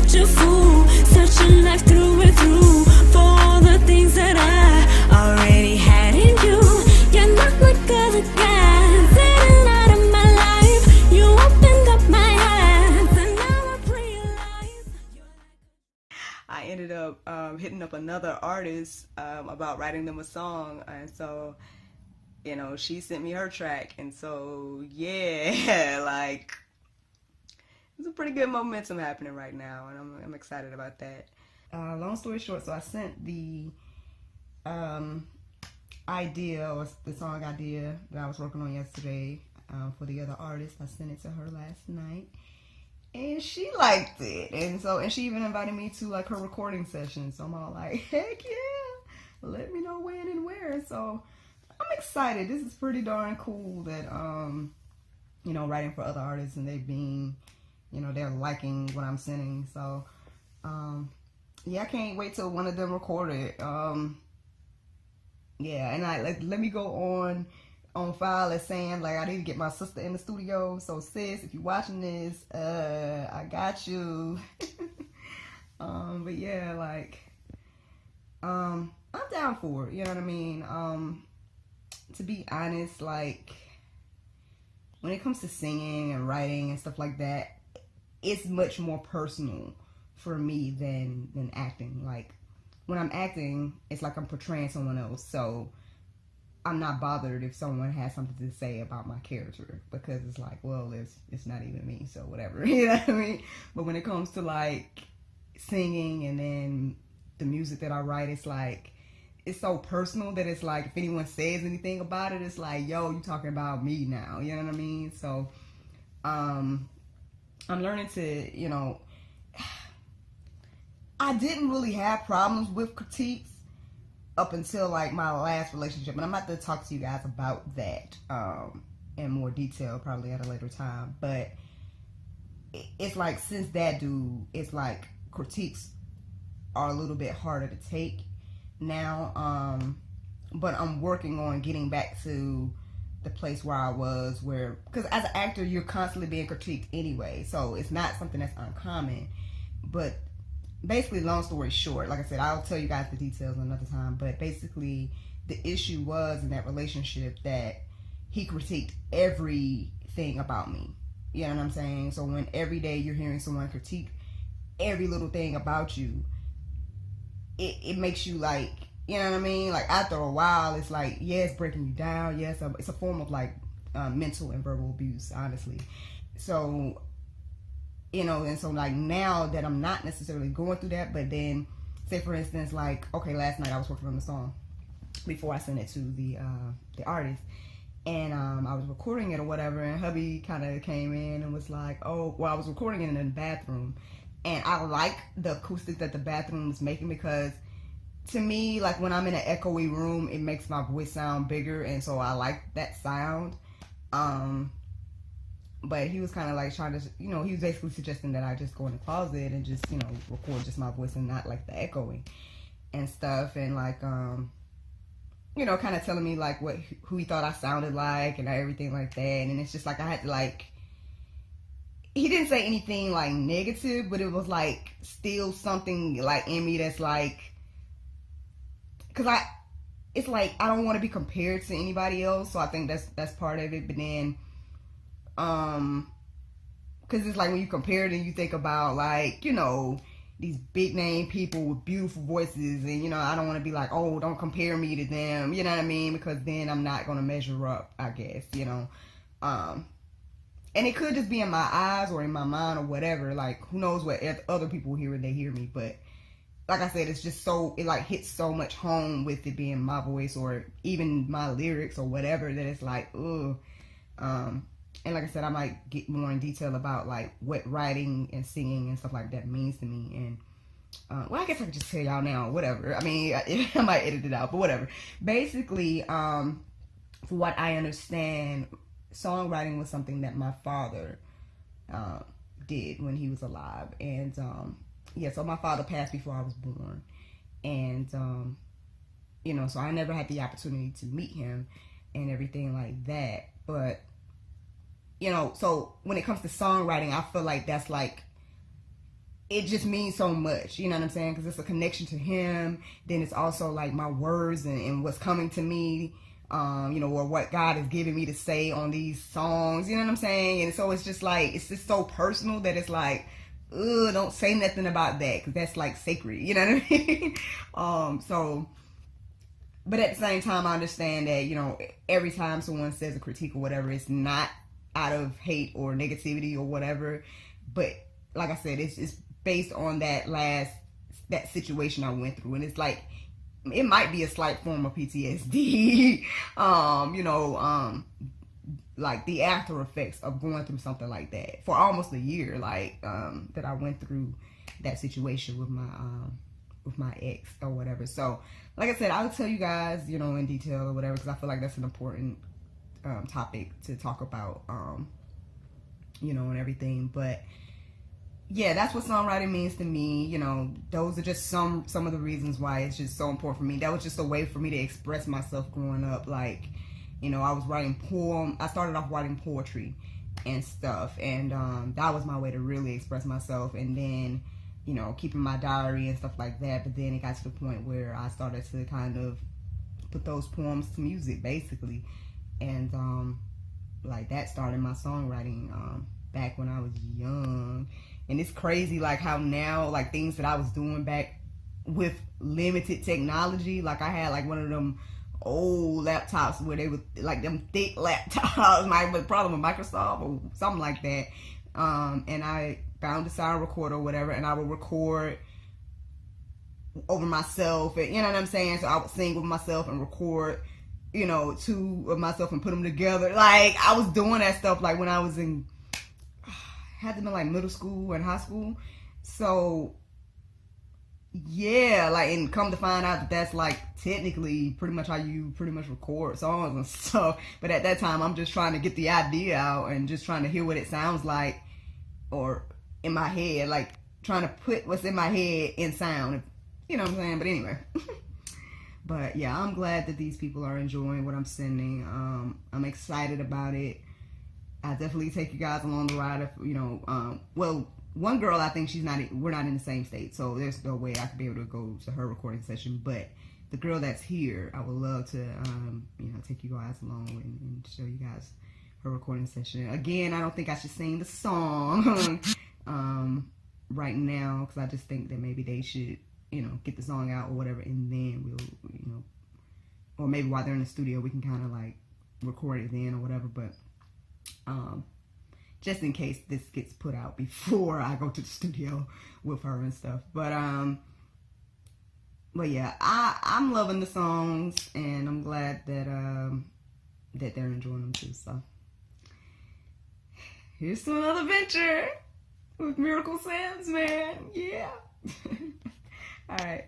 such a fool, such a life through and through, for all the things that I already had in you. You're not like other guys, in and out of my life. You opened up my eyes, and now I realize I ended up hitting up another artist about writing them a song, and so, you know, she sent me her track, and so, yeah, like, there's a pretty good momentum happening right now, and I'm excited about that. Long story short, so I sent the idea, or the song idea that I was working on yesterday for the other artist. I sent it to her last night, and she liked it, and she even invited me to like her recording session. So I'm all like, heck yeah, let me know when and where. So I'm excited. This is pretty darn cool that you know, writing for other artists and they being, you know, they're liking what I'm sending. So yeah, I can't wait till one of them record it. Yeah, and let me go on file as saying, like, I need to get my sister in the studio. So sis, if you're watching this, I got you. But yeah, like, I'm down for it, you know what I mean? To be honest, like, when it comes to singing and writing and stuff like that, it's much more personal for me than acting. Like, when I'm acting, it's like I'm portraying someone else, so I'm not bothered if someone has something to say about my character, because it's like, well, it's not even me, so whatever. You know what I mean? But when it comes to like singing and then the music that I write, it's like, it's so personal that it's like, if anyone says anything about it, it's like, yo, you talking about me now, you know what I mean? So I'm learning to, you know, I didn't really have problems with critiques up until like my last relationship, and I'm about to talk to you guys about that in more detail probably at a later time. But it's like, since that dude, it's like critiques are a little bit harder to take now, but I'm working on getting back to the place where I was, where, because as an actor you're constantly being critiqued anyway, so it's not something that's uncommon. But basically, long story short, like I said, I'll tell you guys the details another time, but basically the issue was in that relationship that he critiqued everything about me. You know what I'm saying? So when every day you're hearing someone critique every little thing about you, it makes you like, you know what I mean? Like, after a while, it's like, yeah, it's breaking you down. Yes, it's a form of like mental and verbal abuse, honestly. So, you know, and so like now that I'm not necessarily going through that, but then say for instance, like, okay, last night I was working on the song before I sent it to the artist, and I was recording it or whatever, and hubby kind of came in and was like, oh, well, I was recording it in the bathroom, and I like the acoustic that the bathroom was making, because to me, like, when I'm in an echoey room, it makes my voice sound bigger, and so I like that sound. But he was kind of like trying to, you know, he was basically suggesting that I just go in the closet and just, you know, record just my voice and not like the echoing and stuff, and like, you know, kind of telling me like who he thought I sounded like and everything like that. And it's just like, I had to like, he didn't say anything like negative, but it was like still something like in me that's like, because it's like, I don't want to be compared to anybody else, so I think that's part of it. But then because it's like when you compare it and you think about, like, you know, these big name people with beautiful voices, and, you know, I don't want to be like, oh, don't compare me to them, you know what I mean, because then I'm not going to measure up, I guess, you know. And it could just be in my eyes or in my mind or whatever, like, who knows what other people hear when they hear me. But like I said, it's just so, it like hits so much home with it being my voice or even my lyrics or whatever, that it's like, ugh. And like I said, I might get more in detail about like what writing and singing and stuff like that means to me. And well, I guess I can just tell y'all now, whatever. I mean, I might edit it out, but whatever. Basically, for what I understand, songwriting was something that my father did when he was alive. And yeah, so my father passed before I was born. And you know, so I never had the opportunity to meet him and everything like that. But you know, so when it comes to songwriting, I feel like that's like it just means so much, you know what I'm saying? Because it's a connection to him. Then it's also like my words and what's coming to me, you know, or what God has given me to say on these songs, you know what I'm saying? And so it's just like, it's just so personal that it's like, ugh, don't say nothing about that, because that's like sacred, you know what I mean? So, but at the same time, I understand that, you know, every time someone says a critique or whatever, it's not out of hate or negativity or whatever. But like I said, it's based on that situation I went through. And it's like, it might be a slight form of PTSD, you know, like the after effects of going through something like that for almost a year, like, that I went through that situation with my ex or whatever. So like I said, I'll tell you guys, you know, in detail or whatever, because I feel like that's an important topic to talk about, you know, and everything. But yeah, that's what songwriting means to me. You know, those are just some of the reasons why it's just so important for me. That was just a way for me to express myself growing up. Like, you know, I was writing I started off writing poetry and stuff, and that was my way to really express myself. And then, you know, keeping my diary and stuff like that. But then it got to the point where I started to kind of put those poems to music, basically. And like that started my songwriting back when I was young. And it's crazy, like how now, like things that I was doing back with limited technology, like I had like one of them old laptops where they were like them thick laptops, probably with Microsoft or something like that. And I found a sound recorder or whatever, and I would record over myself, and you know what I'm saying? So I would sing with myself and record, you know, two of myself and put them together. Like I was doing that stuff like when I was had to be like middle school and high school. So yeah, like, and come to find out that that's like technically pretty much how you pretty much record songs and stuff. But at that time, I'm just trying to get the idea out and just trying to hear what it sounds like, or in my head, like trying to put what's in my head in sound, you know what I'm saying? But anyway. But yeah, I'm glad that these people are enjoying what I'm sending. I'm excited about it. I definitely take you guys along the ride. If, you know, well, one girl, I think we're not in the same state, so there's no way I could be able to go to her recording session. But the girl that's here, I would love to, you know, take you guys along and show you guys her recording session. Again, I don't think I should sing the song right now, because I just think that maybe they should, you know, get the song out or whatever, and then we'll, you know, or maybe while they're in the studio, we can kind of like record it then or whatever. But just in case this gets put out before I go to the studio with her and stuff. But yeah, I'm loving the songs, and I'm glad that that they're enjoying them too. So here's to another venture with Miracle Sims, man. Yeah. All right.